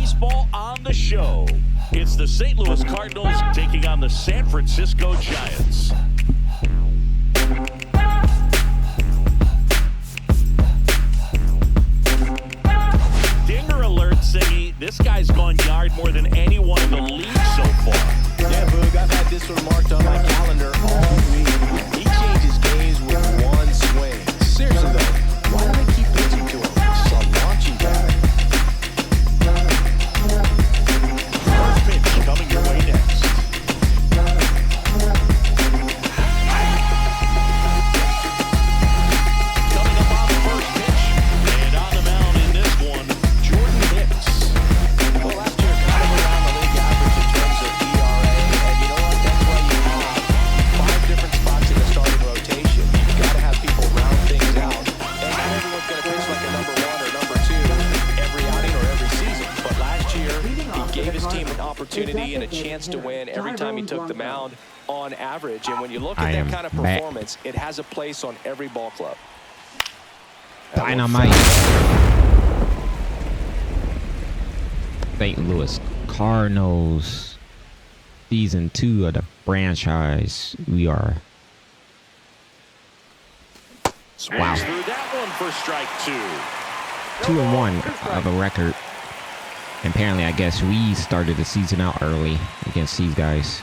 baseball on the show. It's the St. Louis Cardinals taking on the San Francisco Giants. Dinger alert, Siggy. This guy's gone yard more than anyone in the league so far. Yeah, Boog, I've had this one marked on my calendar all week. He changes games with one swing. Seriously, though, why do they keep pitching to him? It's a launching guy. First pitch coming your way next. Coming up on the first pitch. And on the mound in this one, Jordan Hicks. Well, last year, kind of around the league average in terms of ERA. And you know what? That's why you have 5 different spots in the starting rotation. You've got to have people round things out. And not everyone's going to pitch like a number 1 or number 2 every outing or every season. But last year, he gave his team an opportunity and a chance to win every time he took the mound on average. And when you look at that kind of performance, it has a place on every ball club. Dynamite. St. Louis Cardinals, season 2 of the franchise. We are. Swings through that one for strike 2. 2-1 of a record. Apparently, I guess we started the season out early against these guys.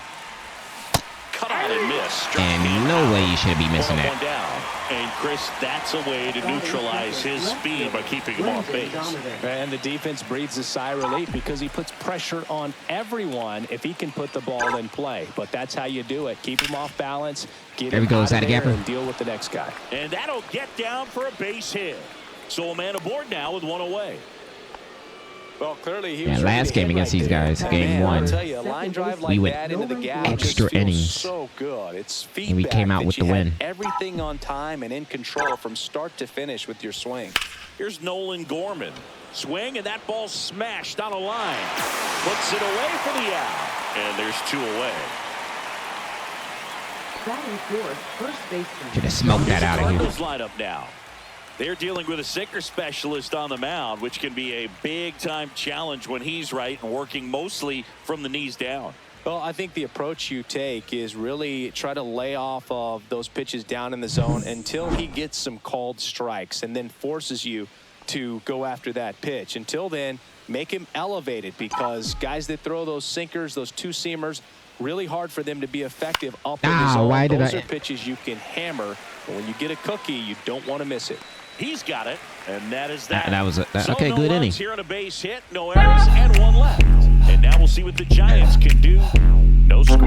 Cut on and miss. And no way you should be missing One that. down. And Chris, that's a way to neutralize his speed by keeping him off base. And the defense breathes a sigh of relief because he puts pressure on everyone if he can put the ball in play. But that's how you do it. Keep him off balance, get him out of there, and deal with the next guy. And that'll get down for a base hit. So a man aboard now with 1 away. Well, clearly he was last game against these guys, game 1, a line drive like we went that into the gap extra innings. So good. It's feedback And we came out with the win. Everything on time and in control from start to finish with your swing. Here's Nolan Gorman. Swing, and that ball smashed on a line. Puts it away for the out. And there's 2 away. Should have smoked that out of here. Cardinals lineup now. They're dealing with a sinker specialist on the mound, which can be a big-time challenge when he's right and working mostly from the knees down. Well, I think the approach you take is really try to lay off of those pitches down in the zone until he gets some called strikes and then forces you to go after that pitch. Until then, make him elevated, because guys that throw those sinkers, those 2-seamers, really hard for them to be effective up in the zone. Those are pitches you can hammer, but when you get a cookie, you don't want to miss it. He's got it, and that is that. That was okay. No Good inning. Here on a base hit, no errors, and 1 left. And now we'll see what the Giants can do. No score.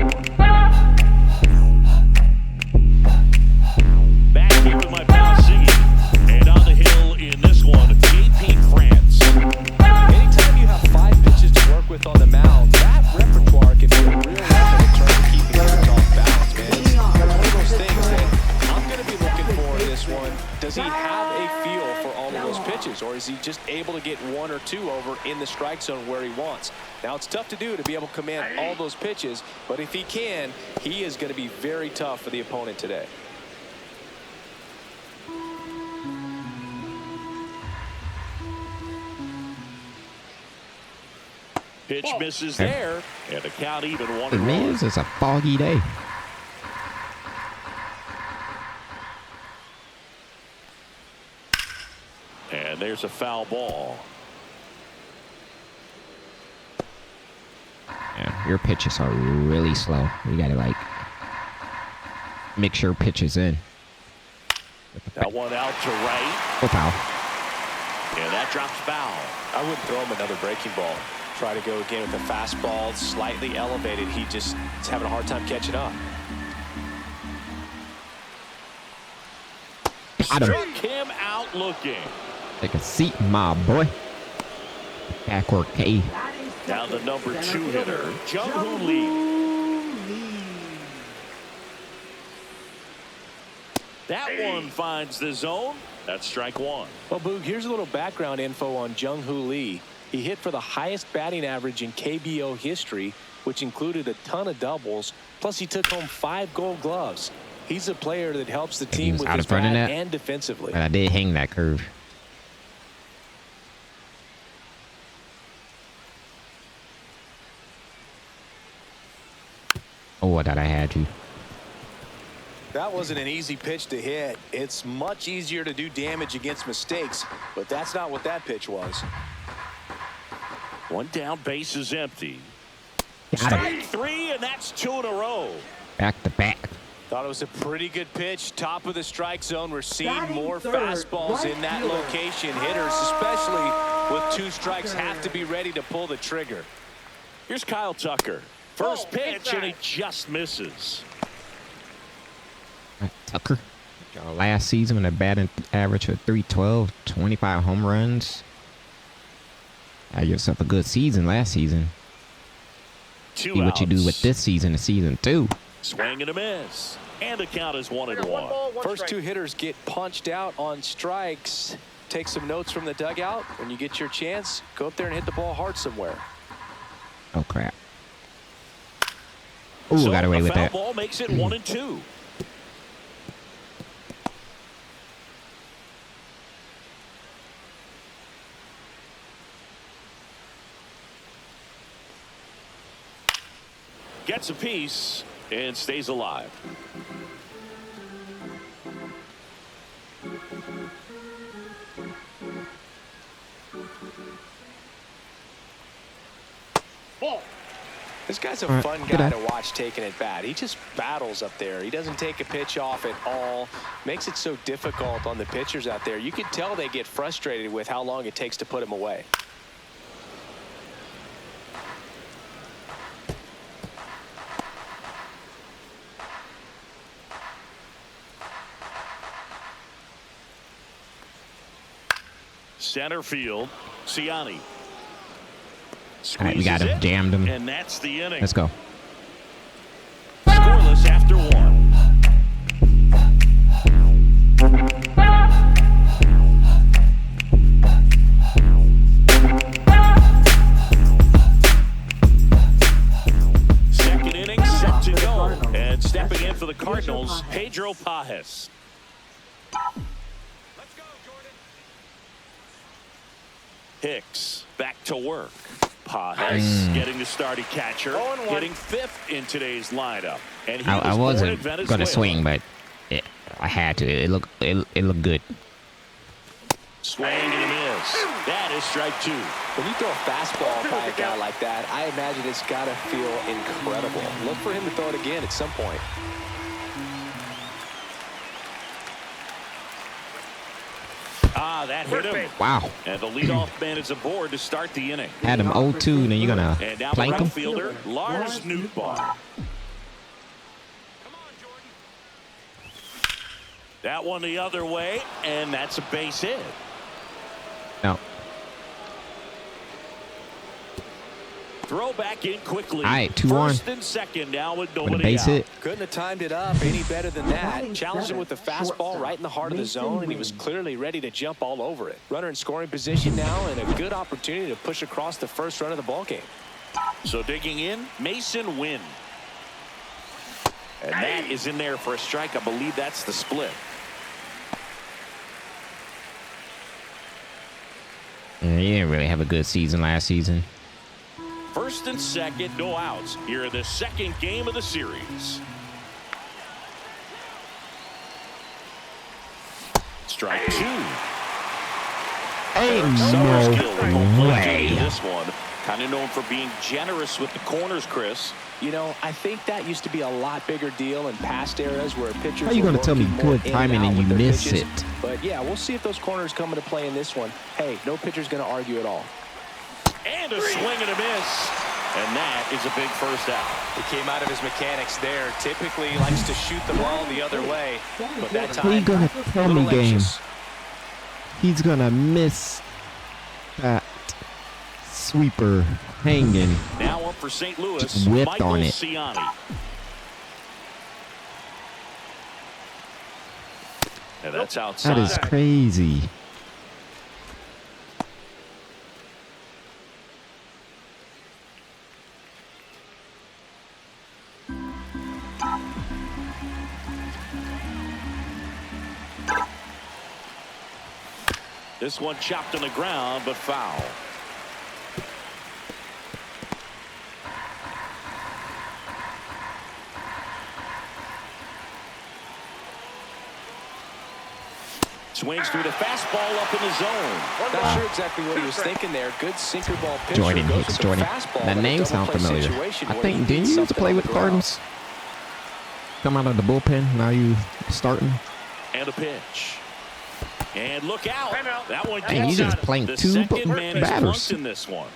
Back here with my pal Siggy, and on the hill in this one, JP France. Anytime you have 5 pitches to work with on the mound, that repertoire can be a real weapon in terms of keeping hitters off balance, man. It's one of those things that I'm going to be looking for in this one. Does he have a feel for all of those pitches, or is he just able to get 1 or 2 over in the strike zone where he wants? Now, it's tough to do to be able to command all those pitches, but if he can, he is going to be very tough for the opponent today. Pitch misses there, and the count even 1-1. Man, it's a foggy day. And there's a foul ball. Yeah, your pitches are really slow. You gotta like make sure pitches in. That one out to right. Full foul. And that drops foul. I wouldn't throw him another breaking ball. Try to go again with a fastball, slightly elevated. He just is having a hard time catching up. Struck him out looking. Take a seat, my boy. Backward K. Now the number 2 hitter, Jung-Hoo Lee. That one finds the zone. That's strike 1. Well, Boog, here's a little background info on Jung-Hoo Lee. He hit for the highest batting average in KBO history, which included a ton of doubles. Plus, he took home 5 Gold Gloves. He's a player that helps the team with his bat and defensively. But I did hang that curve. Oh, I thought I had you. That wasn't an easy pitch to hit. It's much easier to do damage against mistakes, but that's not what that pitch was. One down, base is empty. Got him. Strike three, and that's 2 in a row. Back to back. Thought it was a pretty good pitch. Top of the strike zone. We're seeing more fastballs in that location. Hitters, especially with 2 strikes, have to be ready to pull the trigger. Here's Kyle Tucker. First pitch, and he just misses. Tucker. Last season with a batting average of 312, 25 home runs. Had yourself a good season last season. 2 See what you do outs. with this season to season 2. Swing and a miss. And the count is 1-1. First 2 hitters get punched out on strikes. Take some notes from the dugout. When you get your chance, go up there and hit the ball hard somewhere. Oh, crap. Ooh, So got away with foul that. ball makes it 1-2. Gets a piece and stays alive. This guy's a All right, fun good guy eye. to watch taking it bat. He just battles up there. He doesn't take a pitch off at all. Makes it so difficult on the pitchers out there. You can tell they get frustrated with how long it takes to put him away. Center field, Ciani. All right, we got him. Squeezes it, Jammed him. and that's the inning. Let's go. Scoreless after 1. Second inning set to go. And stepping in for the Cardinals, Pedro Pajes. Hicks back to work. Pajes getting the starting catcher, hitting 5th in today's lineup. And he I was born in wasn't Venezuela. gonna swing, but I had to. It looked good. Swing and a miss. That is strike 2. When you throw a fastball by a guy like that, I imagine it's got to feel incredible. Look for him to throw it again at some point. Ah, that hit him. Wow. And the leadoff man is aboard to start the inning. Had him 0-2, then you're gonna And now the plank right him. fielder, Lars Nootbaar. That one the other way, and that's a base hit. No. Throw back in quickly. All right, 2-1. First and second now with With a nobody base out. hit. Couldn't have timed it up any better than that. Challenged him with the fastball right in the heart of the zone, and he was clearly ready to jump all over it. Runner in scoring position now, and a good opportunity to push across the first run of the ballgame. So digging in, Mason Wynn. And that is in there for a strike. I believe that's the split. Yeah, he didn't really have a good season last season. First and second, no outs. Here in the second game of the series. Strike 2. Ain't Summer's no skill will way. this one. Kind of known for being generous with the corners, Chris. You know, I think that used to be a lot bigger deal in past eras where pitchers How you were gonna tell me working more good in timing out and you with their miss pitches. it? But yeah, we'll see if those corners come into play in this one. Hey, no pitcher's going to argue at all. And a swing and a miss. And that is a big first out. He came out of his mechanics there. Typically he likes to shoot the ball the other way, but that time, What are you gonna tell me, little game? anxious. He's gonna miss that sweeper hanging. Now up for St. Louis, Just whipped Michael on it. Ciani. And that's outside. That is crazy. This one chopped on the ground, but foul. Swings through the fastball up in the zone. Not sure exactly what he was thinking there. Good sinker ball pitcher. Jordan Goes hits with the Jordan. fastball That in a name double sounds play familiar. situation I where think, he didn't needs you used to something play on with the the ground. Cardinals? Come out of the bullpen, now you starting? And a pitch. And look out. That one Dang, you just playing the two second man is batters. flunked in this one.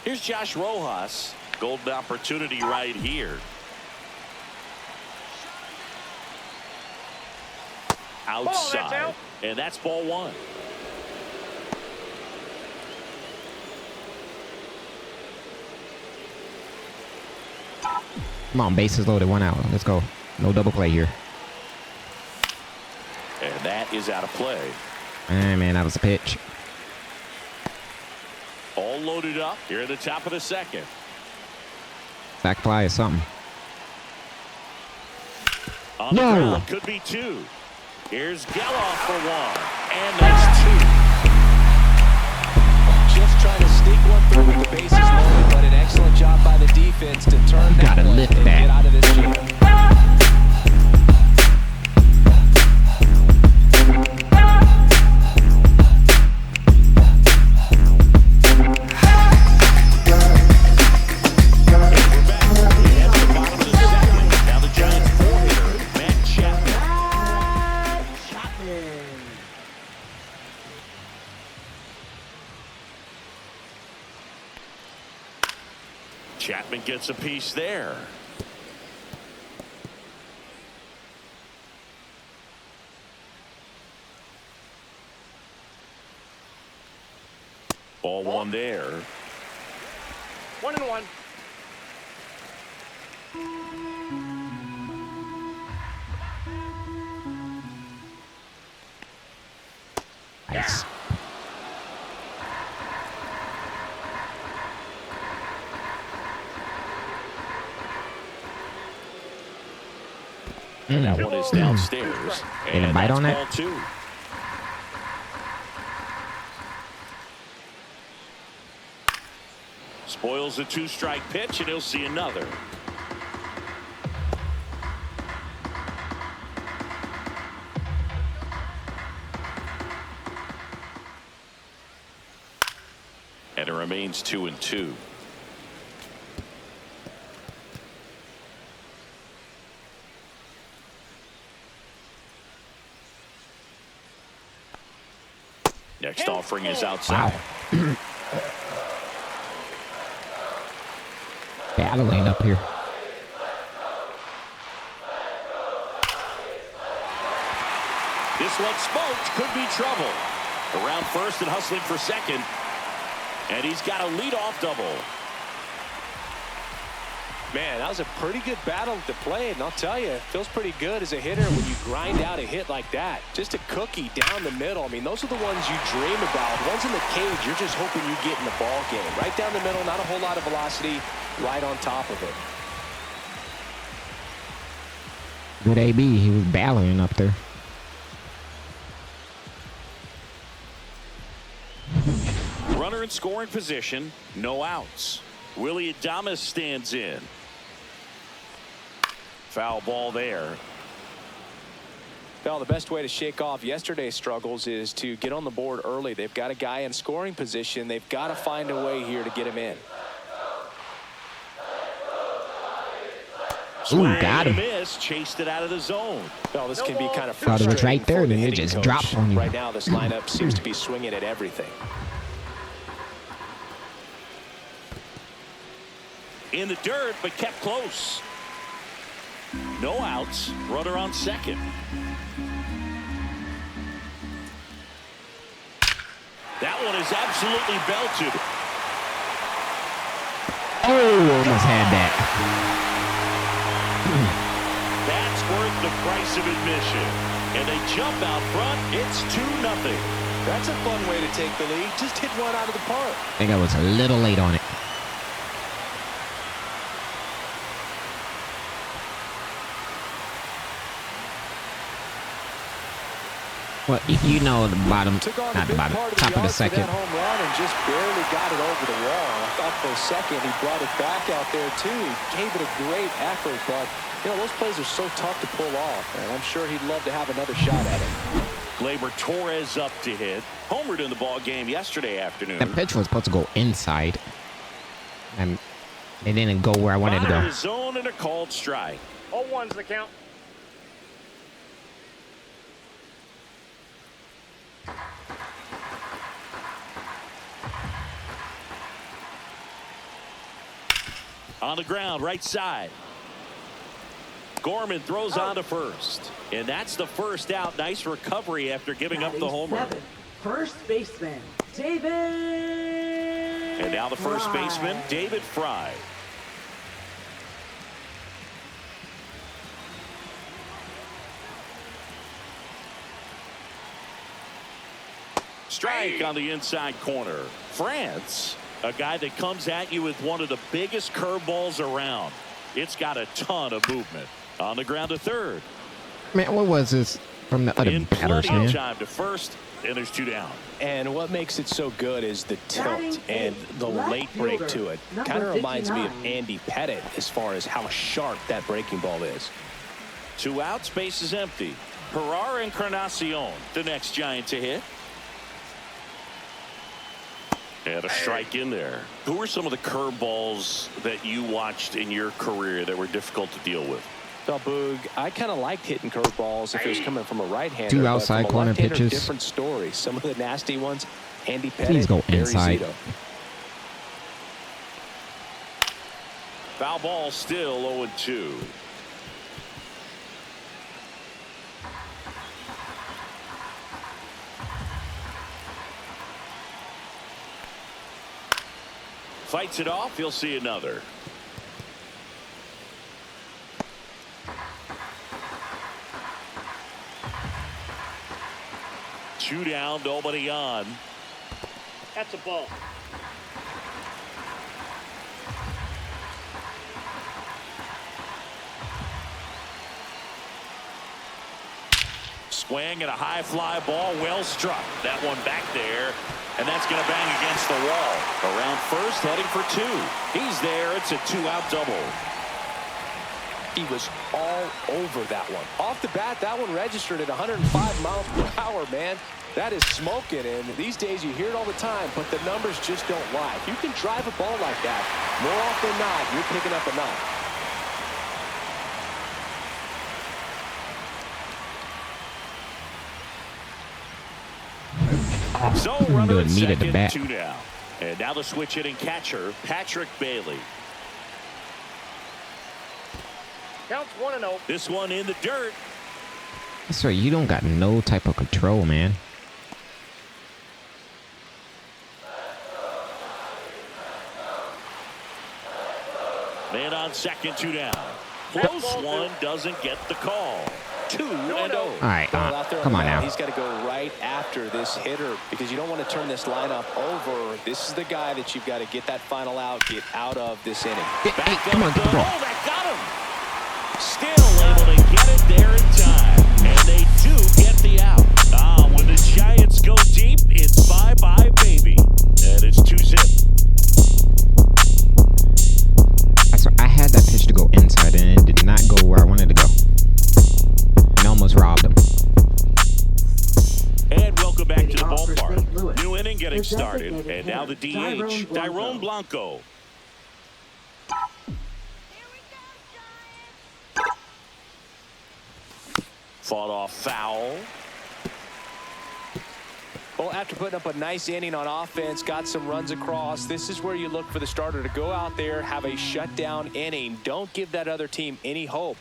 Here's Josh Rojas. Golden opportunity right here. Outside. And that's ball one. Come on, bases loaded, 1 out. Let's go. No double play here. And that is out of play. Man, that was a pitch. All loaded up here at the top of the second. Back fly or something. On the No. ground, could be two. Here's Geloff for one. And that's two. Just trying to sneak one through with the bases loaded, but an excellent job by the defense to turn You that gotta one lift and that. get out of this jam. We're back. We head to the bottom of the second. Now the Giants four-hitter, Matt Chapman. Chapman gets a piece there. Ball one there. 1-1. Nice. That one is downstairs. Get a And bite that's on that? ball two. Spoils the two-strike pitch, and he'll see another. And it remains 2-2. Next offering is outside. Wow. Battling up here. This one smoked, could be trouble. Around first and hustling for second. And he's got a leadoff double. Man, that was a pretty good battle to play, and I'll tell you, it feels pretty good as a hitter when you grind out a hit like that. Just a cookie down the middle. I mean, those are the ones you dream about. Ones in the cage, you're just hoping you get in the ball game. Right down the middle, not a whole lot of velocity, right on top of it. Good AB. He was battling up there. Runner in scoring position, no outs. Willie Adames stands in. Foul ball there. Well, the best way to shake off yesterday's struggles is to get on the board early. They've got a guy in scoring position. They've got to find a way here to get him in. Ooh, got him. Miss, chased it out of the zone. Well, this can be kind of Thought it was frustrating right there, for the then it hitting just coach. dropped on you. Right now, this lineup seems to be swinging at everything. In the dirt, but kept close. No outs. Runner on second. That one is absolutely belted. Oh, almost had that. That's worth the price of admission. And they jump out front. It's 2-0. That's a fun way to take the lead. Just hit one out of the park. I think I was a little late on it. Well, you know the bottom, Took on not a the big bottom, part of top the of the yard for second. that home run and just barely got it over the wall. I thought for a second he brought it back out there too. He gave it a great effort, but you know those plays are so tough to pull off, and I'm sure he'd love to have another shot at it. Gleyber Torres up to hit. Homered in the ball game yesterday afternoon. That pitch was supposed to go inside. And it didn't go where I wanted to Bottom go. of the zone and a called strike. 0-1's the count. On the ground, right side. Gorman throws on to first. And that's the first out. Nice recovery after giving up the homer. First baseman, David. And now the first baseman, David Fry. Strike on the inside corner. France, a guy that comes at you with one of the biggest curveballs around. It's got a ton of movement. On the ground to third. Man, what was this from the other In batters, plenty of man? time to first, and there's 2 down. And what makes it so good is the tilt and the late break to it. Kind of reminds me of Andy Pettit as far as how sharp that breaking ball is. 2 outs, base is empty. Herrera Encarnacion, the next Giant to hit. And a strike in there. Who were some of the curveballs that you watched in your career that were difficult to deal with? Well, Boog, I kind of liked hitting curveballs if it was coming from a right-hander. 2 outside corner pitches. Different story. Some of the nasty ones, Andy Pettit. Please go Barry inside. Zito. Foul ball still 0-2. Fights it off. He'll see another. Two down, nobody on. That's a ball. Swing and a high fly ball, well struck. That one back there, and that's going to bang against the wall. Around first, heading for 2. He's there. It's a 2-out double. He was all over that one. Off the bat, that one registered at 105 miles per hour, man. That is smoking, and these days you hear it all the time, but the numbers just don't lie. If you can drive a ball like that, more often than not, you're picking up a nut. So runner at Meat at the second, bat. 2 down. And now the switch hitting catcher, Patrick Bailey. Counts 1-0. This one in the dirt. So you don't got no type of control, man. Man on second, 2 down. Close one, doesn't get the call. 2-0. All right, Well, out there come the on mound, now. He's got to go right after this hitter because you don't want to turn this lineup over. This is the guy that you've got to get that final out, get out of this inning. Hey, come on, get the ball. Oh, that got him. Still able to get it there in time. And they do get the out. When the Giants go deep, it's bye-bye, baby. And it's 2-zip. I had that pitch to go inside, and it did not go where I wanted to go. And almost robbed him. And welcome back to the ballpark. New inning getting started. And now the DH, Tyrone Blanco. Fought off foul. Well, after putting up a nice inning on offense, got some runs across, this is where you look for the starter to go out there, have a shutdown inning. Don't give that other team any hope.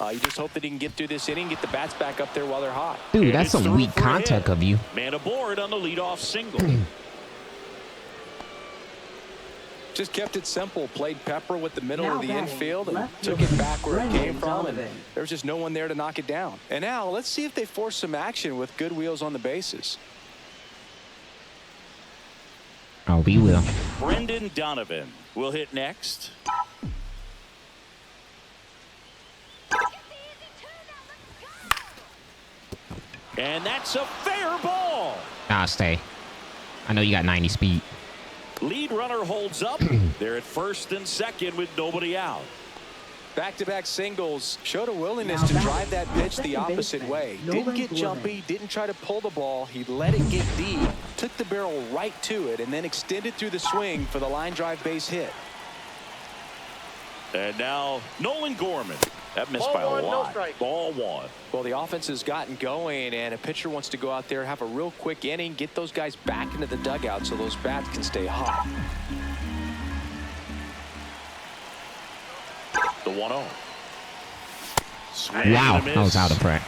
You just hope that he can get through this inning, get the bats back up there while they're hot. Dude, And that's it's some through weak for a contact hit. of you. Man aboard on the leadoff single. Just kept it simple, played pepper with the middle Now of the batting, infield and left took it fielder, back where it Brendan came from, and Donovan. there was just no one there to knock it down. And now let's see if they force some action with good wheels on the bases. Oh, we will. Brendan Donovan will hit next. And that's a fair ball. I'll stay. I know you got 90 speed. Lead runner holds up. They're at first and second with nobody out. Back-to-back singles showed a willingness Now to batting, drive that pitch the second opposite baseman, way. Nolan Didn't get Gorman. jumpy, didn't try to pull the ball. He let it get deep, took the barrel right to it, and then extended through the swing for the line drive base hit. And now Nolan Gorman. That missed Ball by a one, no lot. strike. Ball one. Well, the offense has gotten going, and a pitcher wants to go out there, have a real quick inning, get those guys back into the dugout so those bats can stay hot. The 1-0. Swing Wow, and a I was miss out of front.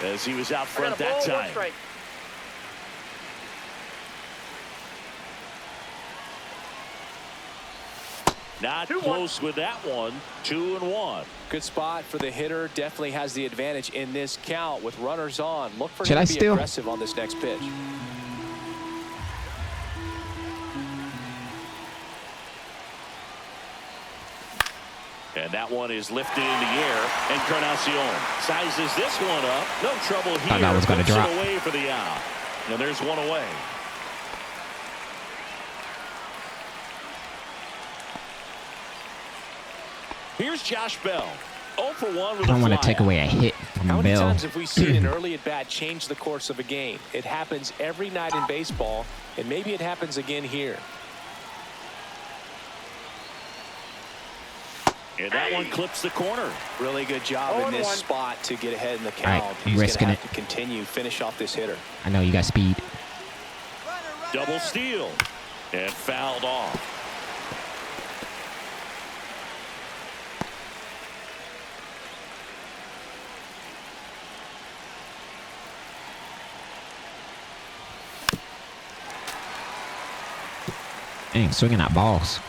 as he was out I got front a that ball, one time. strike. Not 2-1. close with that one. 2-1. Good spot for the hitter. Definitely has the advantage in this count with runners on. Look for Should him I to be steal? aggressive on this next pitch. And that one is lifted in the air. Encarnacion sizes this one up. No trouble here. Thought that was gonna Puts it drop. away for the out. And there's one away. Here's Josh Bell. 0 for 1 with I a don't want to flyout. take away a hit How from many Bell. times have we seen an early at bat change the course of a game? It happens every night in baseball, and maybe it happens again here. And that one clips the corner. Really good job in this 0-1. spot to get ahead in the All right, count. I'm He's going risking to it. have to continue, finish off this hitter. I know you got speed. Double steal. And fouled off. Dang, swinging at balls.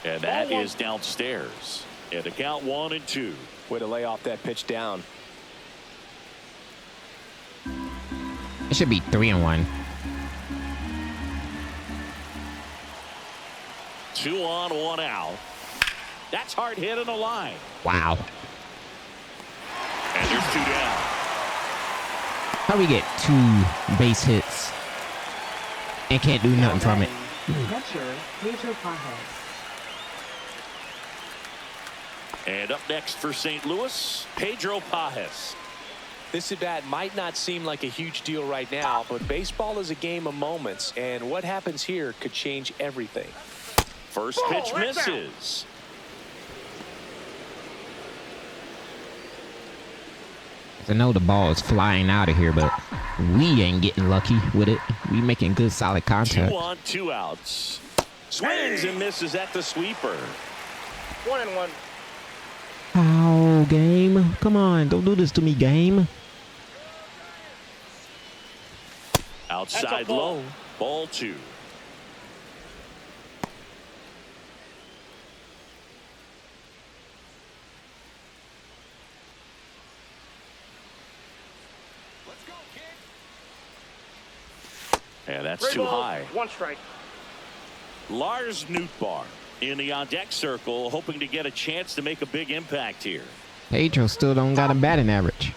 And that is downstairs. And the count 1-2. Way to lay off that pitch down. It should be 3-1. 2 on, 1 out. That's hard hit on the line. Wow. And there's 2 down. How we get 2 base hits and can't do nothing from it? Catcher, Pedro Pajes. And up next for St. Louis, Pedro Pajes. This at bat might not seem like a huge deal right now, but baseball is a game of moments, and what happens here could change everything. First pitch that's out. misses. I know the ball is flying out of here, but we ain't getting lucky with it. We making good, solid 2 contact. on, 2 outs. Swings and misses at the sweeper. 1-1. Oh, game. Come on, don't do this to me, game. Outside ball. low. Ball 2. And that's Three too balls, high. 1 strike. Lars Nootbaar in the on-deck circle, hoping to get a chance to make a big impact here. Pedro still don't got a batting average.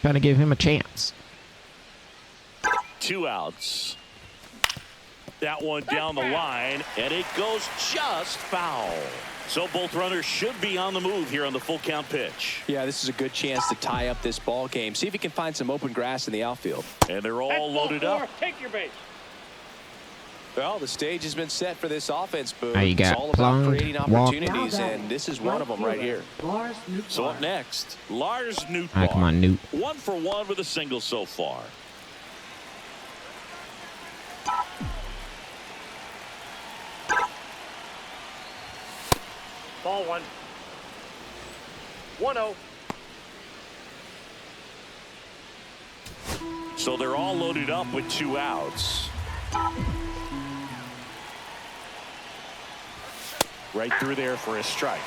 Trying to give him a chance. 2 outs. That one down the line, and it goes just foul. So both runners should be on the move here on the full count pitch. Yeah, this is a good chance to tie up this ball game. See if he can find some open grass in the outfield. And they're That's all ball loaded 4. up. Take your base. Well, the stage has been set for this offense, Boone. Now you It's got all about Plum, creating Walk. opportunities, Now and this is one of them right here. Lars Nootbaar. So up next, Lars All right, come Nootbaar. on, Newt. 1 for 1 with a single so far. Ball 1. 1-0. So they're all loaded up with 2 outs. Right through there for a strike.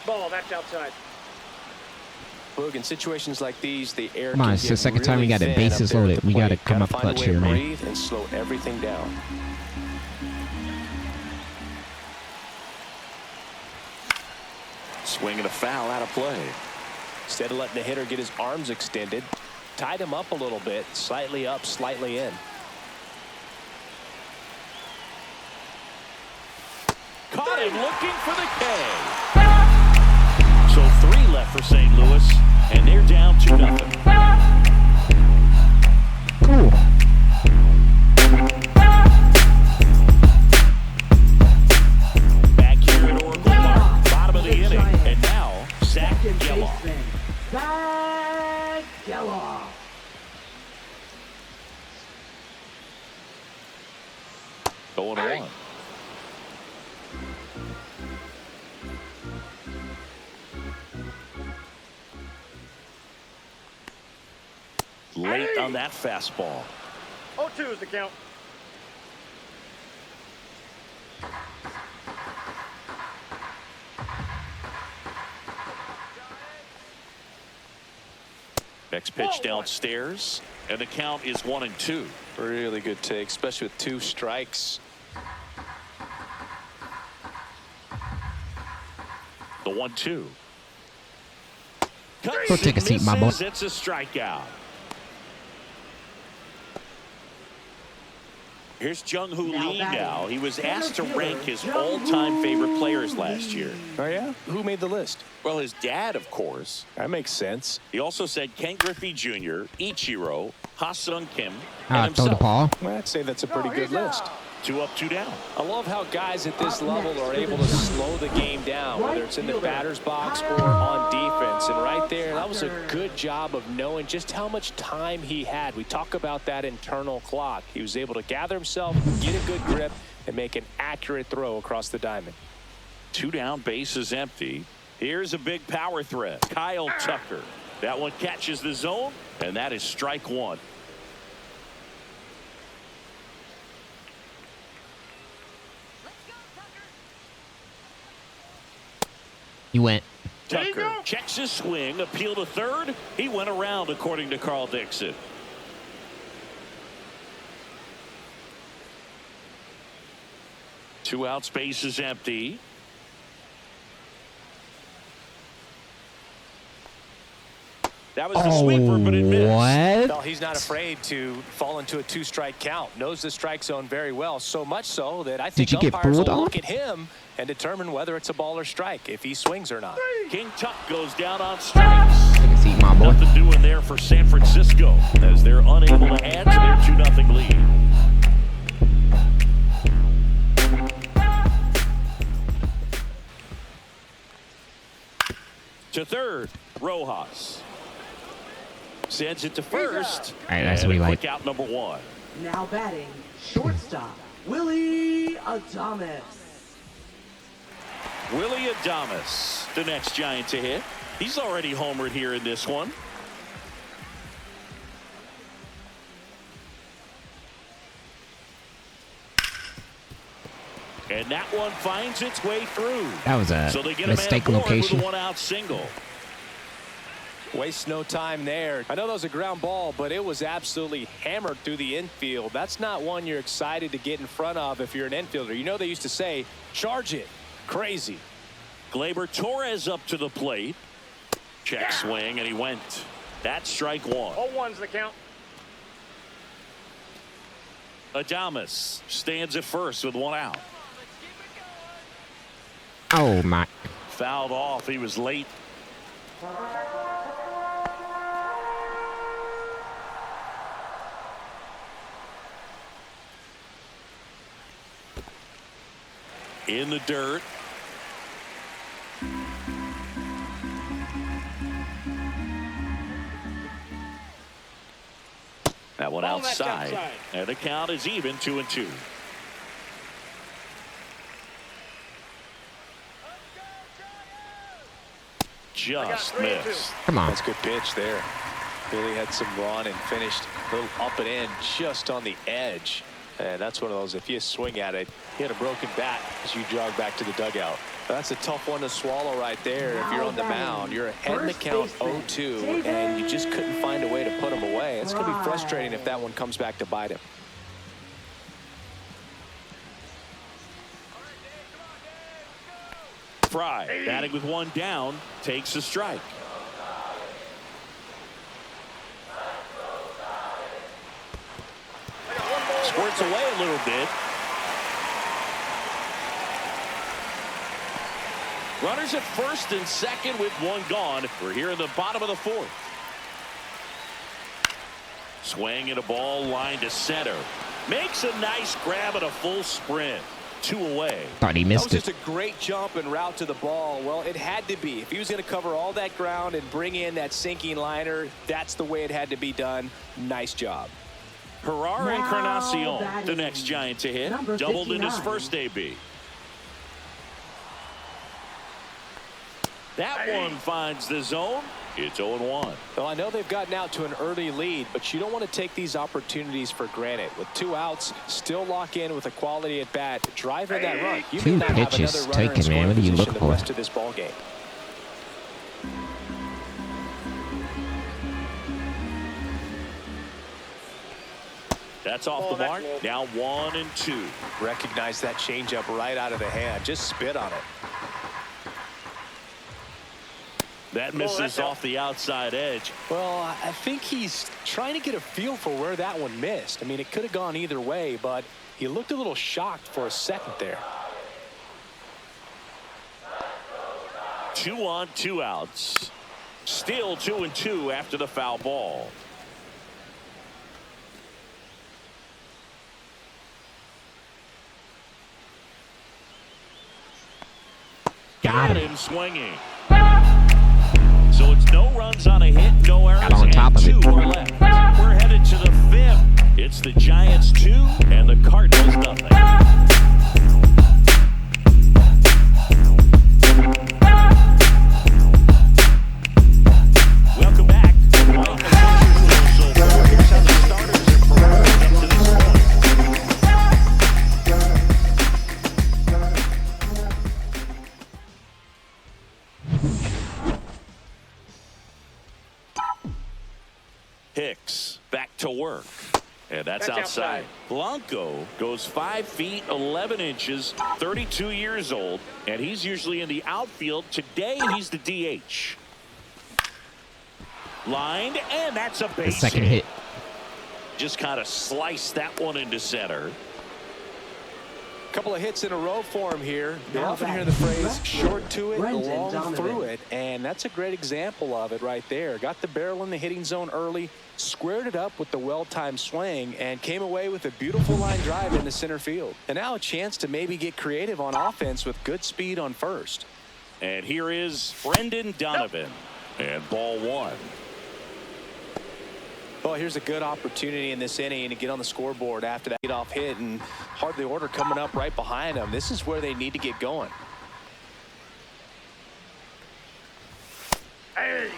Ball, that's outside. Boog, in situations like these, the air Come on, can it's the get second time we really got the thin bases up there at loaded. the We gotta plate. come up find a clutch way to here, man. breathe and slow everything down. Swing and a foul out of play. Instead of letting the hitter get his arms extended, tied him up a little bit, slightly up, slightly in. Caught him looking for the K. So 3 left for St. Louis, and they're down 2-0. Cool. Back here at Oracle Park, bottom of the inning, and now Zach Second Geloff. baseman, Zach Geloff. Going on. Late on that fastball. 0-2 is the count. Next pitch downstairs, and the count is 1-2. Really good take, especially with 2 strikes. The 1-2. Go take a seat, my boy. It's a strikeout. Here's Jung-Hoo Now Lee batting. now. He was asked to Center rank fielder, his Jung-Hoo all-time favorite Lee. players last year. Oh, yeah? Who made the list? Well, his dad, of course. That makes sense. He also said Ken Griffey Jr., Ichiro, Ha-Sung Kim, and Throw the himself. ball. Well, I'd say that's a pretty good list. 2 up, 2 down. I love how guys at this level are able to slow the game down, whether it's in the batter's box or on defense. And right there, that was a good job of knowing just how much time he had. We talk about that internal clock. He was able to gather himself, get a good grip, and make an accurate throw across the diamond. 2 down, base is empty. Here's a big power threat. Kyle Tucker. That one catches the zone, and that is strike 1. You went. Tucker checks his swing, appeal to third. He went around, according to Carl Dixon. Two out, space is empty. That was the sweeper, but it missed. What? Well, he's not afraid to fall into a 2-strike count. Knows the strike zone very well. So much so that I think you get umpires fooled will on? look at him and determine whether it's a ball or strike, if he swings or not. King Tuck goes down on strikes. Take a seat, my boy. Nothing doing there for San Francisco as they're unable to add to their 2-0 lead. To third, Rojas. Sends it to first. All right, that's and what we a like. quick out number 1. Now batting, shortstop, Willie Adames. Willie Adames, the next Giant to hit. He's already homered here in this one. And that one finds its way through. That was a So they get mistake a man aboard location. with a 1-out single. Waste no time there. I know that was a ground ball, but it was absolutely hammered through the infield. That's not one you're excited to get in front of if you're an infielder. You know they used to say, charge it. Crazy. Gleyber Torres up to the plate. Check swing, and he went. That's strike 1. 0-1's the count. Adames stands at first with 1 out. Oh, my. Fouled off. He was late. In the dirt. That one Ball, that's outside. outside. And the count is even, 2-2. Just 3 and 2. missed. Come on. That's a good pitch there. Really had some run and finished a little up and in just on the edge. And that's one of those, if you swing at it, you had a broken bat as you jog back to the dugout. That's a tough one to swallow right there. If you're on the mound, you're ahead in the count 0-2, and you just couldn't find a way to put him away. It's going to be frustrating if that one comes back to bite him. Fry, batting with one down, takes a strike. Squirts away a little bit. Runners at first and second with one gone. We're here in the bottom of the fourth. Swing and a ball lined to center. Makes a nice grab and a full sprint. 2 away. Thought he missed it. That was just a great jump and route to the ball. Well, it had to be. If he was going to cover all that ground and bring in that sinking liner, that's the way it had to be done. Nice job. Herrera Encarnacion, the next Giant to hit. Doubled in his first AB. That one finds the zone. It's 0-1. Well, I know they've gotten out to an early lead, but you don't want to take these opportunities for granted. With 2 outs, still lock in with a quality at bat, drive in that run. You may not have another runner in scoring position the rest of this ball game. That's off the mark. Now 1-2. Recognize that changeup right out of the hand. Just spit on it. That misses off the outside edge. Well, I think he's trying to get a feel for where that one missed. I mean, it could have gone either way, but he looked a little shocked for a second there. 2 on, 2 outs. Still 2-2 after the foul ball. Got him swinging. So it's no runs on a hit, no errors, on top and of 2 are left. We're headed to the 5th. It's the Giants 2 and the Cardinals nothing. Welcome back. Here's how the starters are performing up to this point. Hicks back to work, and that's outside. Blanco goes 5 feet 11 inches, 32 years old, and he's usually in the outfield. Today he's the DH. Lined, and that's a base The second hit. Just kind of sliced that one into center. Couple of hits in a row for him here. You often hear the phrase short to it, long through it, and that's a great example of it right there. Got the barrel in the hitting zone early, squared it up with the well-timed swing, and came away with a beautiful line drive into center field. And now a chance to maybe get creative on offense with good speed on first. And here is Brendan Donovan, and ball 1. Well, here's a good opportunity in this inning to get on the scoreboard after that leadoff hit, and hardly order coming up right behind them. This is where they need to get going. Hey.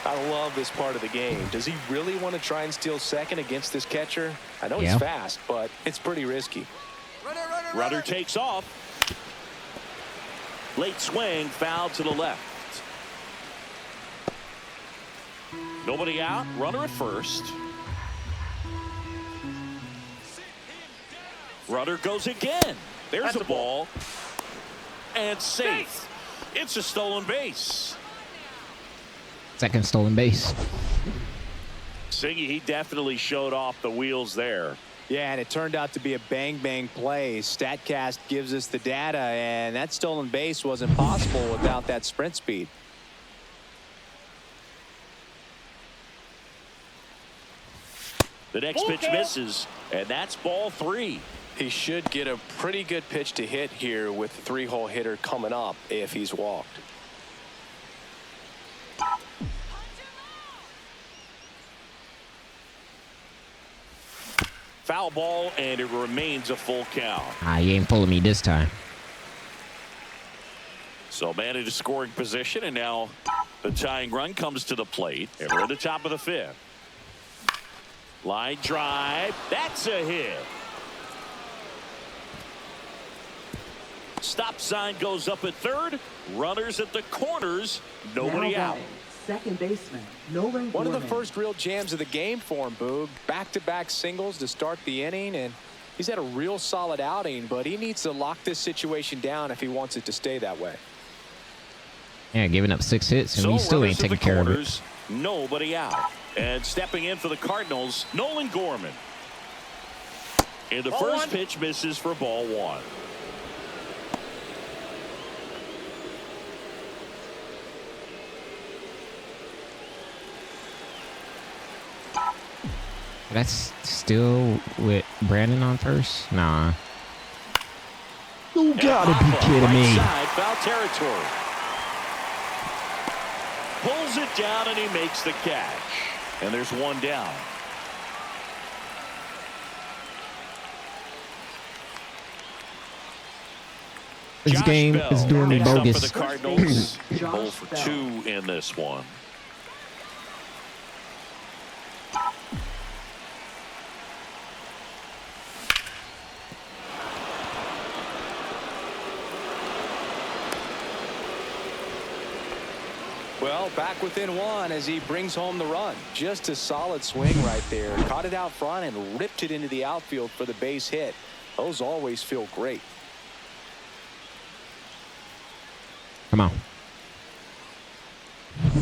I love this part of the game. Does he really want to try and steal second against this catcher? I know he's fast, but it's pretty risky. Rudder takes off. Late swing, foul to the left. Nobody out, runner at first. Rudder goes again. There's a ball. And safe. It's a stolen base. Second stolen base. Singy, he definitely showed off the wheels there. Yeah, and it turned out to be a bang-bang play. StatCast gives us the data, and that stolen base wasn't possible without that sprint speed. The next pitch misses, and that's ball 3. He should get a pretty good pitch to hit here with the 3-hole hitter coming up if he's walked. Foul ball, and it remains a full count. He ain't pulling me this time. So man into scoring position, and now the tying run comes to the plate, and we're at the top of the 5th. Line drive. That's a hit. Stop sign goes up at third. Runners at the corners. Nobody Now out. batting, second baseman, Nolan One of the Gorman. first real jams of the game for him, Boog. Back-to-back singles to start the inning, and he's had a real solid outing, but he needs to lock this situation down if he wants it to stay that way. Yeah, giving up 6 hits, and we still runners ain't at the taking care of it. corners, nobody out. And stepping in for the Cardinals, Nolan Gorman. And the Ball first one. pitch misses for ball 1. That's still with Brandon on first? Nah. You gotta be Papa, kidding right me. side, foul territory. Pulls it down and he makes the catch. And there's one down. This Josh game Bell is doing me next up bogus. for the Cardinals. Josh 0 for Bell. 2 in this one. Well, back within 1 as he brings home the run. Just a solid swing right there. Caught it out front and ripped it into the outfield for the base hit. Those always feel great. Come on.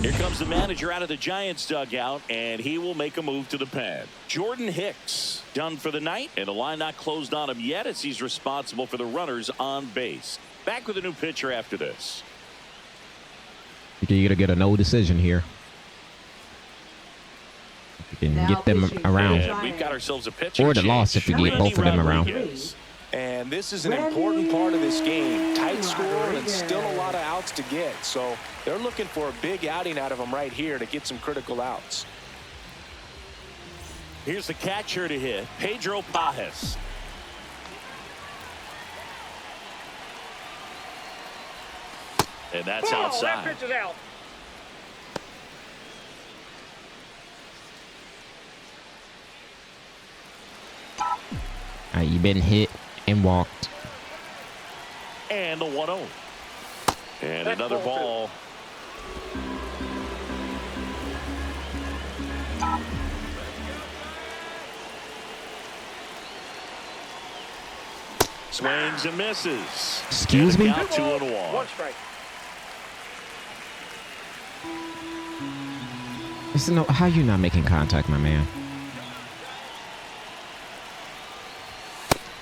Here comes the manager out of the Giants dugout, and he will make a move to the pen. Jordan Hicks done for the night, and the line not closed on him yet as he's responsible for the runners on base. Back with a new pitcher after this. You gotta get a no decision here. You can Now get them pitching. around. And we've got ourselves a pitcher Or the change. loss if you get Randy both of them around. Rodriguez. And this is an important part of this game. Tight score and still a lot of outs to get. So they're looking for a big outing out of them right here to get some critical outs. Here's the catcher to hit, Pedro Pajes. And that's Ball, outside. that pitch is out. You been hit and walked. And the 1-0. And That's another ball ball. Swings and misses. Excuse me? Count 2-1. One strike. Listen, no, how you not making contact, my man?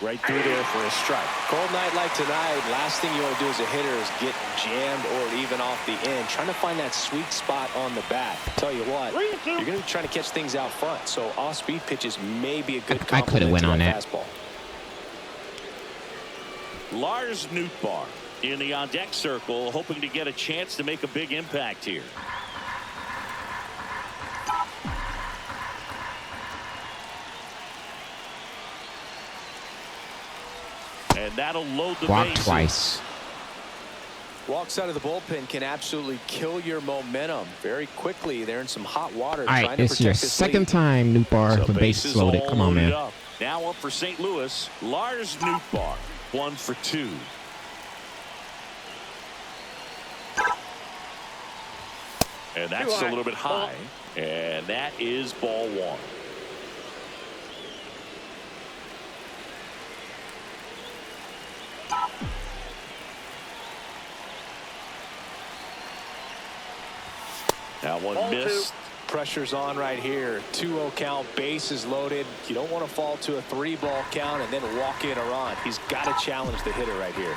Right through there for a strike. Cold night like tonight, last thing you want to do as a hitter is get jammed or even off the end. Trying to find that sweet spot on the bat. Tell you what, you're going to be trying to catch things out front. So off-speed pitches may be a good I coulda complement went to on that that. fastball. Lars Nootbaar in the on-deck circle, hoping to get a chance to make a big impact here. And that'll load the Walked bases. twice. Walks out of the bullpen can absolutely kill your momentum very quickly. They're in some hot water. All trying right, to it's your protect this second lead. time, New Bar. So The base is bases loaded. all Come on, loaded man. up. Now up for St. Louis, Lars Nootbaar, 1 for 2. And that's Too a high. little bit high. And that is ball 1. Now one Ball missed. Pressure's on right here. 2-0 count, base is loaded. You don't want to fall to a 3-ball count and then walk in a run. He's got to challenge the hitter right here.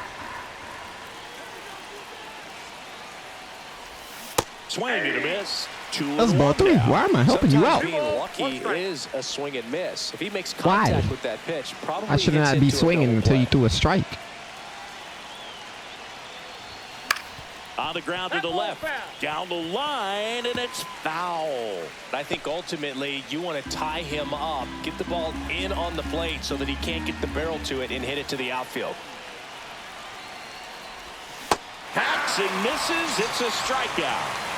Swing and a miss. 2 That's and ball 1 3. now. Why am I helping you Sometimes out? being lucky One strike. is a swing and miss. If he makes Why? contact with that pitch, probably I should hits not be into a swinging double until you play. threw a strike. On the ground to the That ball left. foul. Down the line, and it's foul. I think ultimately you want to tie him up, get the ball in on the plate so that he can't get the barrel to it and hit it to the outfield. Hacks and misses. It's a strikeout.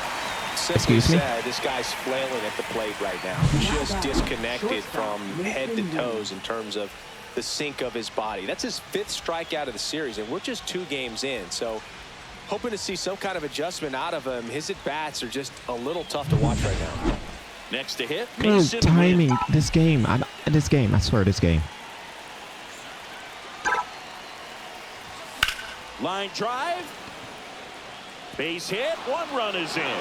Simply Excuse me? said, this guy's flailing at the plate right now. Just disconnected from head to toes in terms of the sync of his body. That's his 5th strikeout of the series, and we're just 2 games in. So hoping to see some kind of adjustment out of him. His at-bats are just a little tough to watch right now. Next to hit, Good Mason timing. Wynn. This game. I swear this game. Line drive. Base hit. 1 run is in.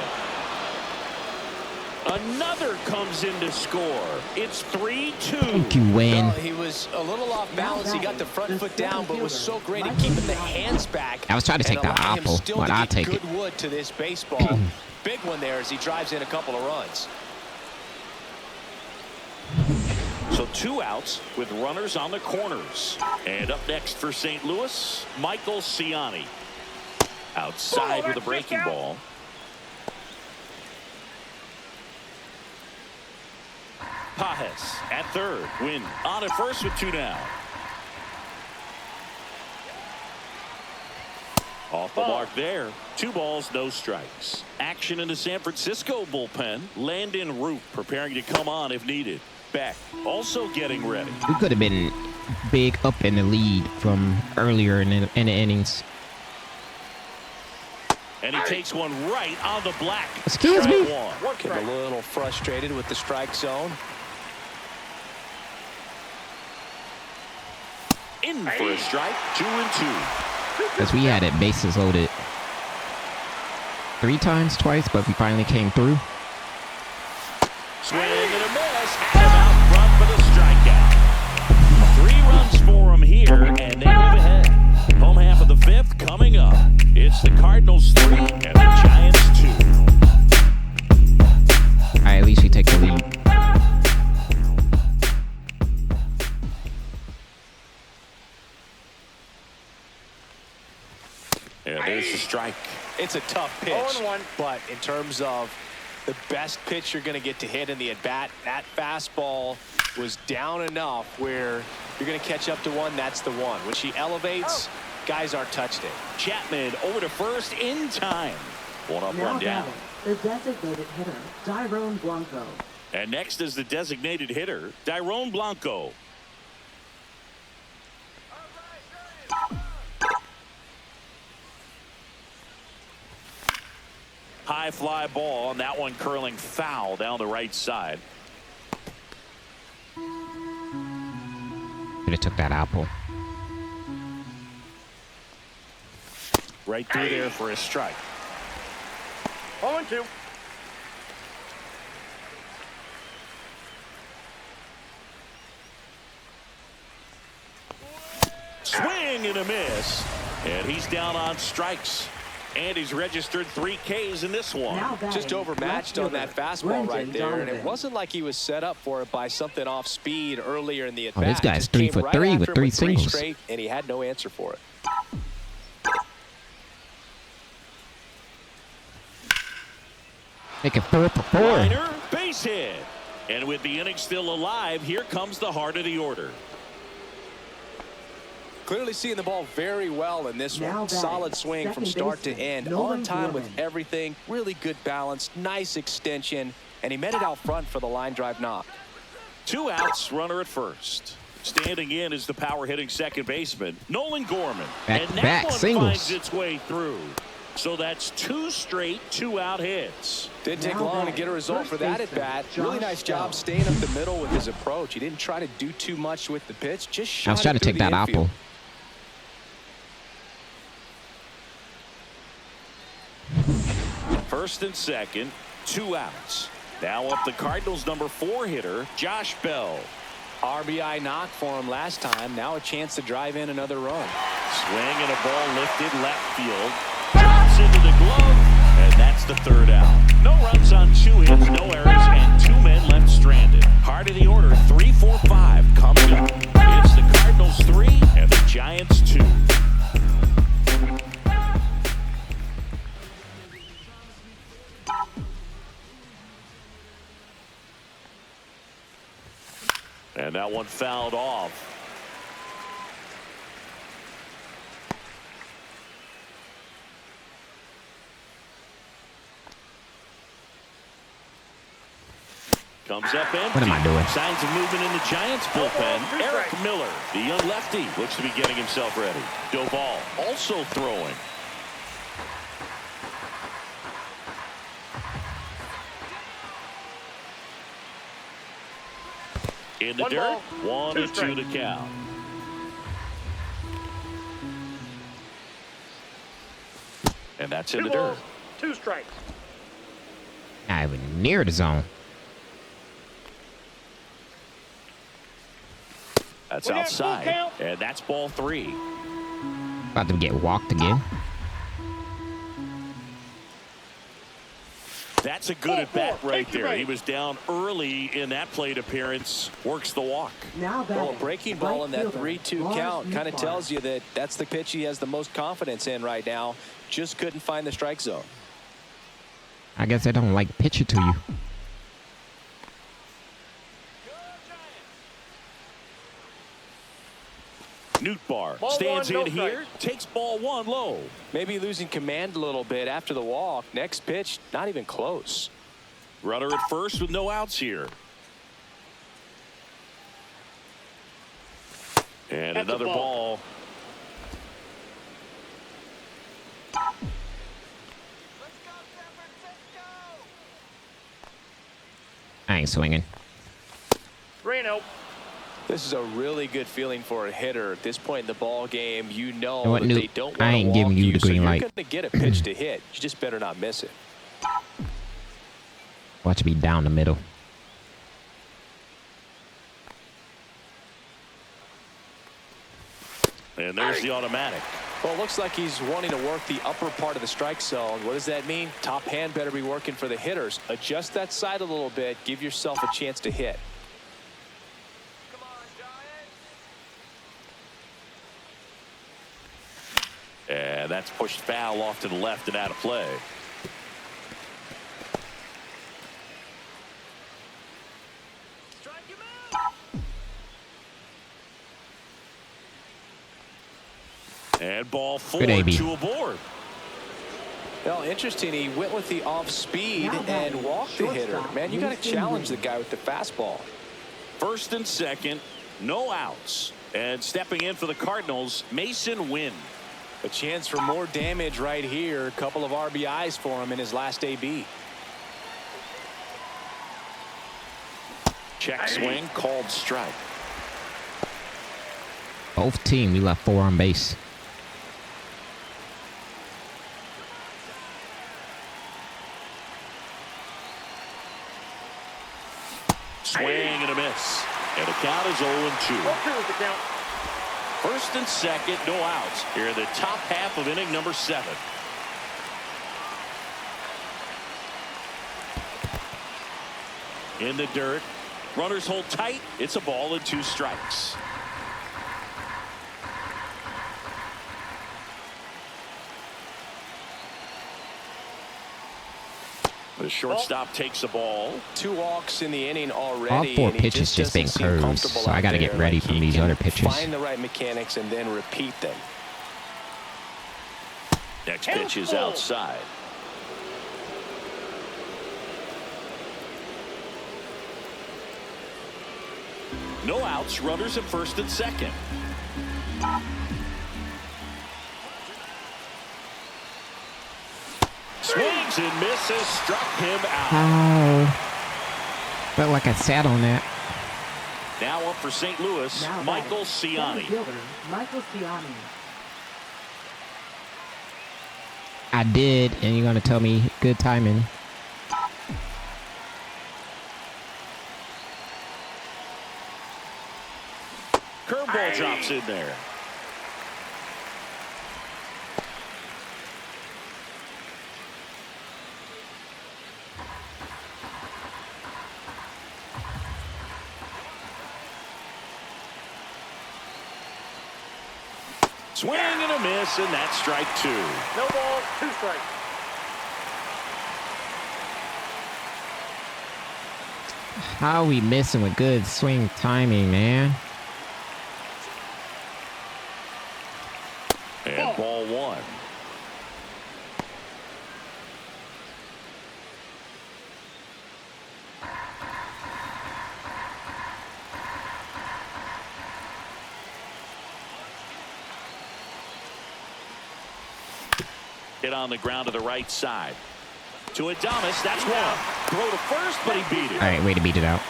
Another comes in to score. It's 3-2. Thank you, Wynn. Well, he was a little off balance. He got the front foot down, but was so great at keeping the hands back. I was trying to take that apple, but I'll take it. Good wood to this baseball. Big one there as he drives in a couple of runs. So 2 outs with runners on the corners. And up next for St. Louis, Michael Ciani. Outside with a breaking ball. Pajes at third. Win on at first with 2 down. Off the mark there. 2 balls, no strikes. Action in the San Francisco bullpen. Landon Root preparing to come on if needed. Beck also getting ready. We could have been big up in the lead from earlier in the innings. And he takes one right on the black. Excuse me. Working a little frustrated with the strike zone. In for a strike. 2-2. Because we had it bases loaded 3 times, twice, but we finally came through. Swing and a miss. And an out run for the strikeout. 3 runs for him here, and they move ahead. Home half of the 5th coming up. It's the Cardinals 3 and the Giants 2. All right, at least we take the lead. And there's the strike. It's a tough pitch, 0-1. but in terms of the best pitch you're going to get to hit in the at-bat, that fastball was down enough where you're going to catch up to one. That's the one. When she elevates, guys aren't touched it. Chapman over to first in time. 1 up, 1 down. The designated hitter, Tyrone Blanco. And next is the designated hitter, Tyrone Blanco. High fly ball, and that one curling foul down the right side. Should have took that apple. Right through there for a strike. 0-2. Swing and a miss. And he's down on strikes. And he's registered 3 Ks in this one. Just overmatched on that fastball right there, and it wasn't like he was set up for it by something off speed earlier in the at-bat. This guy's Just 3 came for right 3 after with him 3 3 singles. straight, and he had no answer for it. Make it 4 for 4. Liner, base hit. And with the inning still alive, here comes the heart of the order. Clearly seeing the ball very well in this Now one. batting, Solid swing from second start to baseman, end. Nolan On time with Gorman. everything. Really good balance. Nice extension. And he met it out front for the line drive knock. 2 outs, runner at first. Standing in is the power hitting second baseman, Nolan Gorman. And that Back-to-back one singles. finds its way through. So that's 2 straight 2-out hits. Didn't take Now long to batting, get a result first for that baseman, at-bat. Really Josh nice job Bell. staying up the middle with his approach. He didn't try to do too much with the pitch. Just shot I was trying it to through take the that infield. apple. First and second, 2 outs. Now up the Cardinals number 4 hitter, Josh Bell. RBI knock for him last time. Now a chance to drive in another run. Swing and a ball lifted left field. Drops into the glove, and that's the 3rd out. No runs on 2 hits, no errors, and 2 men left stranded. Heart of the order, 3, 4, 5 coming up. It's the Cardinals 3 and the Giants 2. And that one fouled off. Comes up empty. What am I doing? Signs of movement in the Giants bullpen. Two Eric strikes. Miller, the young lefty, looks to be getting himself ready. Doval also throwing. In the One dirt, ball, 1 two and 2 strikes. to count. And that's in Two the balls, dirt. 2 strikes. Not even near the zone. That's We got full outside. count. And that's ball 3. About to get walked again. That's a good at bat Ball 4, right take your there. bait. He was down early in that plate appearance. Works the walk. Now Well, a batting, breaking ball right in that fielder, 3-2 Lars count kind of Nootbaar. tells you that that's the pitch he has the most confidence in right now. Just couldn't find the strike zone. I guess I don't like pitch it to you. Nootbaar Ball stands 1, no in here, strikes. takes ball 1 low. Maybe losing command a little bit after the walk. Next pitch, not even close. Runner at first with no outs here. And That's a another ball. ball. I ain't swinging. 3-0. This is a really good feeling for a hitter at this point in the ball game. You know know what, that Newt? they don't I want ain't to giving walk you you, the so green you're light. going to get a pitch to hit. You just better not miss it. Watch me down the middle. And there's the automatic. Well, it looks like he's wanting to work the upper part of the strike zone. What does that mean? Top hand better be working for the hitters. Adjust that side a little bit. Give yourself a chance to hit. And that's pushed foul off to the left and out of play. And ball 4, Good AB. 2 aboard. Well, interesting. He went with the off speed Now and batting, walked the hitter. shortstop, Man, you got to Mason challenge the Wynn. guy with the fastball. First and second, no outs. And stepping in for the Cardinals, Mason Wynn. A chance for more damage right here. A couple of RBIs for him in his last AB. Check swing, called strike. Both team, we left 4 on base. Swing and a miss. And the count is 0-2. 0-2 is the count. First and second, no outs. Here in the top half of inning number 7. In the dirt. Runners hold tight. It's a ball and 2 strikes. The shortstop takes the ball. 2 walks in the inning already. All 4 and he pitches just been doesn't seem curves, comfortable so I out got to get there. ready Like from he these can other pitches. Find the right mechanics and then repeat them. Next pitch is outside. No outs, runners at first and second. Swings and misses, struck him out. Oh. Felt like I sat on that. Now up for St. Louis, Now Michael batting, Ciani. center fielder, Michael Ciani. I did, and you're going to tell me good timing. Curveball drops in there. Swing and a miss, and that's strike 2. No balls, 2 strikes. How are we missing with good swing timing, man? And ball 1. Hit on the ground to the right side. To Adames, that's one. Throw to first, but he beat it. All right, way to beat it out.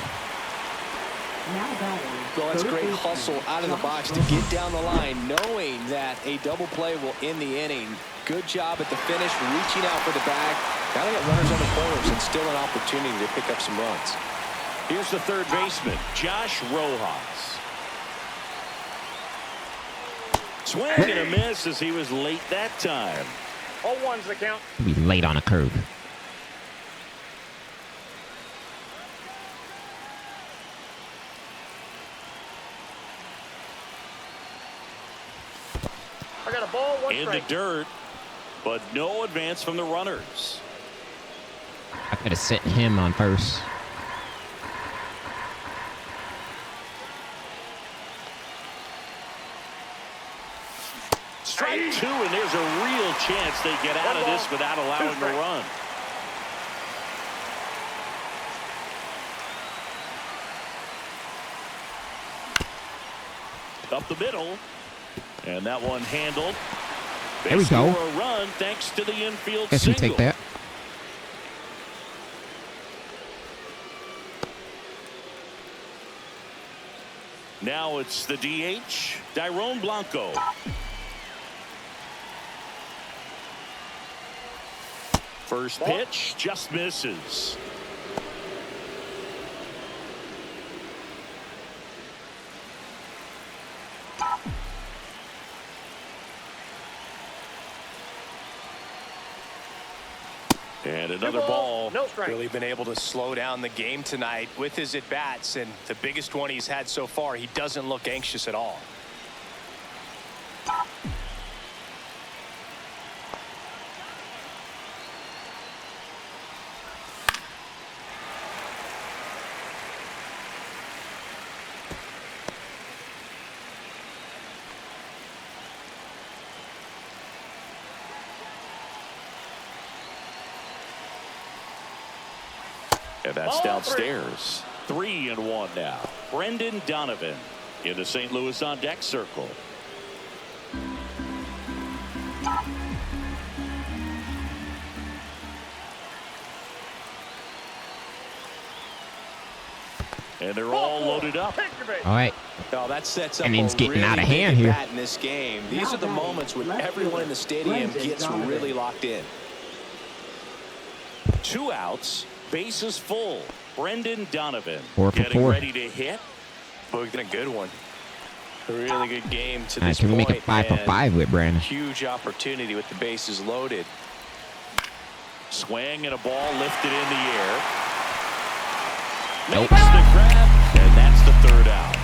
Now batting. Well, that's third great baseman, hustle out of the box to get down the line, knowing that a double play will end the inning. Good job at the finish, reaching out for the bag. Now they got runners on the corners and still an opportunity to pick up some runs. Here's the third baseman, Josh Rojas. Swing and a miss as he was late that time. 0-1's the count. Be late on a curve. I got a ball, 1 In the strike. dirt, but no advance from the runners. I could have sent him on first. Strike 2, and there's a real chance they get out of this without allowing the run. Up the middle, and that one handled. There we go. They score a run thanks to the infield Guess we single. take that. Now it's the DH, Dairon Blanco. First pitch just misses. And another ball. No strike. Really been able to slow down the game tonight with his at-bats, and the biggest one he's had so far, he doesn't look anxious at all. And that's Ball downstairs. 3-1 now. Brendan Donovan in the St. Louis on deck circle. And they're all loaded up. Picture base. All right. Oh, that sets up And it's a getting really out of big hand here. at-bat in this game. These are the moments when everyone in the stadium gets really locked in. 2 outs. Bases full. Brendan Donovan 4 for getting 4. ready to hit. Booged in a good one. A really good game to All right, this can we point. make it 5 for and 5 with Brandon? Huge opportunity with the bases loaded. Swing and a ball lifted in the air. Nope. Makes the grab, and that's the 3rd out.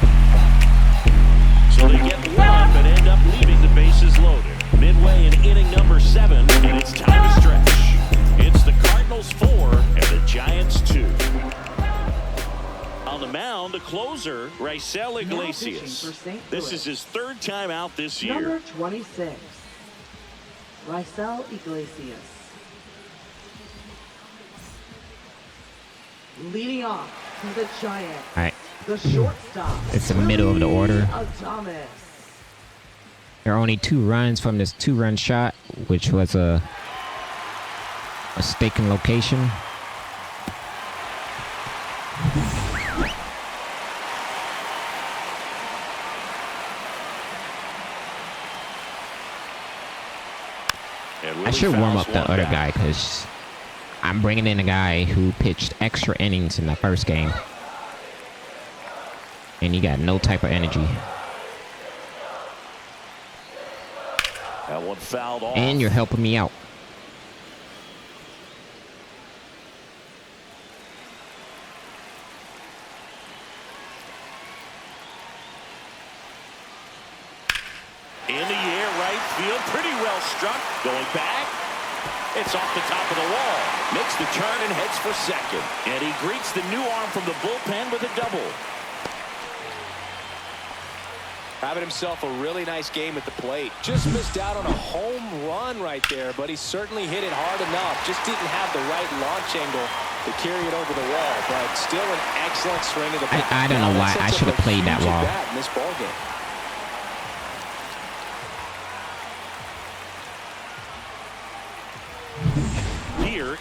So they get 1, but end up leaving the bases loaded. Midway in inning number 7, and it's time to stretch. It's the Cardinals 4 and the Giants 2. On the mound, the closer, Raisel Now Iglesias. pitching for St. This Louis. is his 3rd time out this year. Number 26, Raisel Iglesias. Leading off to the Giants, All right. the shortstop. It's the middle of the order. Adames. There are only 2 runs from this 2-run shot, which was a mistaken location. And I Willie should warm fouls up the one other back. guy because I'm bringing in a guy who pitched extra innings in the first game. And he got no type of energy. That one fouled off. And you're helping me out. In the air, right field, pretty well struck. Going back, it's off the top of the wall. Makes the turn and heads for second. And he greets the new arm from the bullpen with a double. Having himself a really nice game at the plate. Just missed out on a home run right there, but he certainly hit it hard enough. Just didn't have the right launch angle to carry it over the wall, but still an excellent swing of the bat. I don't know why I should have played that wall. In this ball game.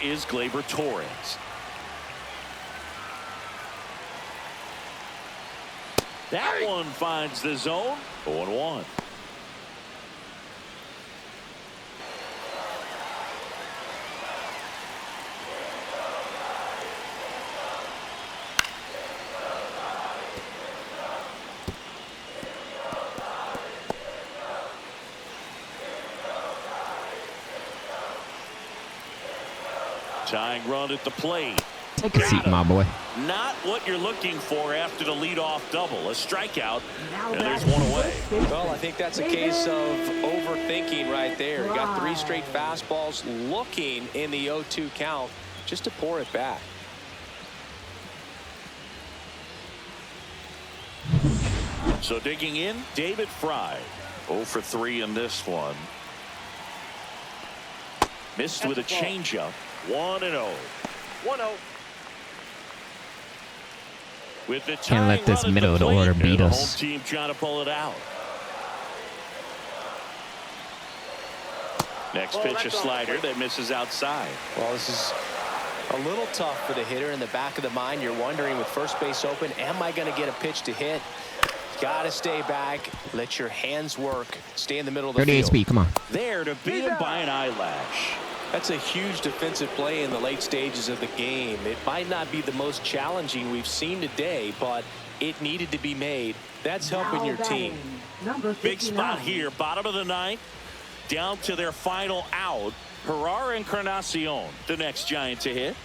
is Gleyber Torres. That one finds the zone. 0-1. Tying run at the plate. Take a seat, my boy. Not what you're looking for after the leadoff double. A strikeout, Now and there's that's one away. Well, I think that's a case of overthinking right there. You got 3 straight fastballs looking in the 0-2 count just to pour it back. So digging in, David Fry. 0 for 3 in this one. Missed with a changeup. 1-0. 1-0. With the Can't let this middle of the order beat the us. home team trying to pull it out. Next Oh, pitch, a that's off the slider plate. that misses outside. Well, this is a little tough for the hitter. In the back of the mind, you're wondering with first base open, am I going to get a pitch to hit? Got to stay back. Let your hands work. Stay in the middle of the 38 field. speed, come on. There to beat him by an eyelash. That's a huge defensive play in the late stages of the game. It might not be the most challenging we've seen today, but it needed to be made. That's helping your team. Number Big 59. spot here, bottom of the ninth. Down to their final out. Herrera Encarnacion, the next Giant to hit.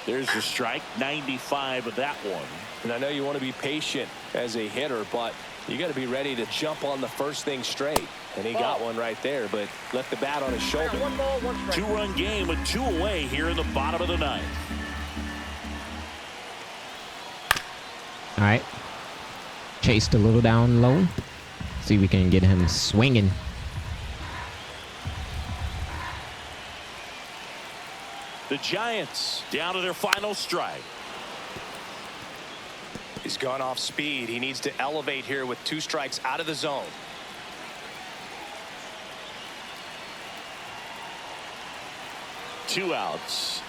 There's the strike, 95 of that one. And I know you want to be patient as a hitter, but you got to be ready to jump on the first thing straight. And he got one right there, but left the bat on his I shoulder. got 1 ball, 1 strike. 2-run game with 2 away here in the bottom of the ninth. All right. Chased a little down low. See if we can get him swinging. The Giants down to their final strike. He's gone off speed. He needs to elevate here with 2 strikes out of the zone. Two outs.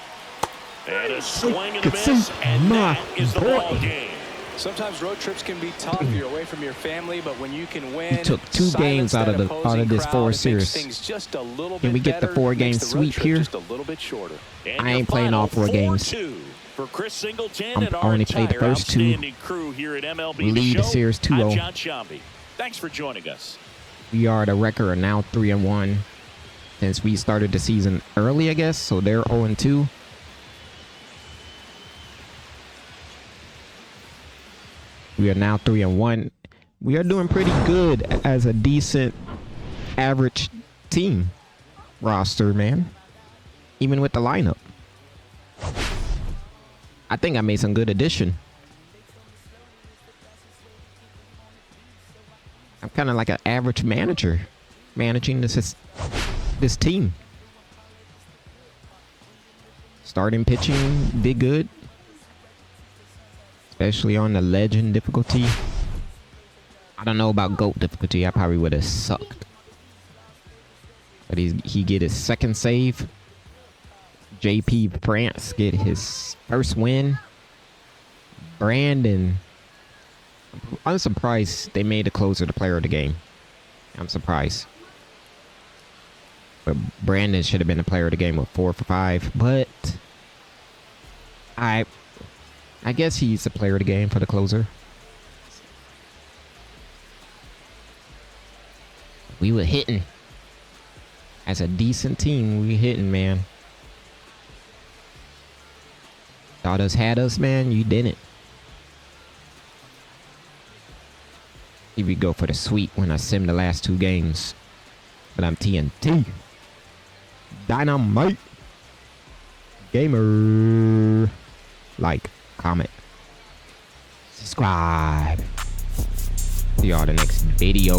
And a swing and a Good miss, see. and My that is the boy. ball game. Sometimes road trips can be tough. You're away from your family, but when you can win, He took 2 silence games out of that this opposing 4 crowd, it series. makes things just a little Can bit we get the better, 4-game makes the road sweep trip here? just a little bit shorter. And I your ain't playing all final 4 games. 4-2 for Chris Singleton I'm and our only played the entire first 2. outstanding crew here at MLB Lead The the Show. series I'm 2-0. John Shambi. Thanks for joining us. We are the record are now 3-1 since we started the season early, I guess. So they're 0-2. We are now 3-1. We are doing pretty good as a decent average team roster, man. Even with the lineup. I think I made some good addition. I'm kind of like an average manager managing this team. Starting pitching did good, especially on the legend difficulty. I don't know about GOAT difficulty. I probably would have sucked. But he get his 2nd save. JP France get his 1st win. Brandon, I'm surprised they made the closer the player of the game. I'm surprised. But Brandon should have been the player of the game with 4 for 5. But I guess he's the player of the game for the closer. We were hitting. As a decent team, we hitting, man. Thought us had us, man. You didn't. Here we go for the sweep when I sim the last 2 games. But I'm TNT. Dynamite. Gamer. Like, comment, subscribe. See y'all the next video.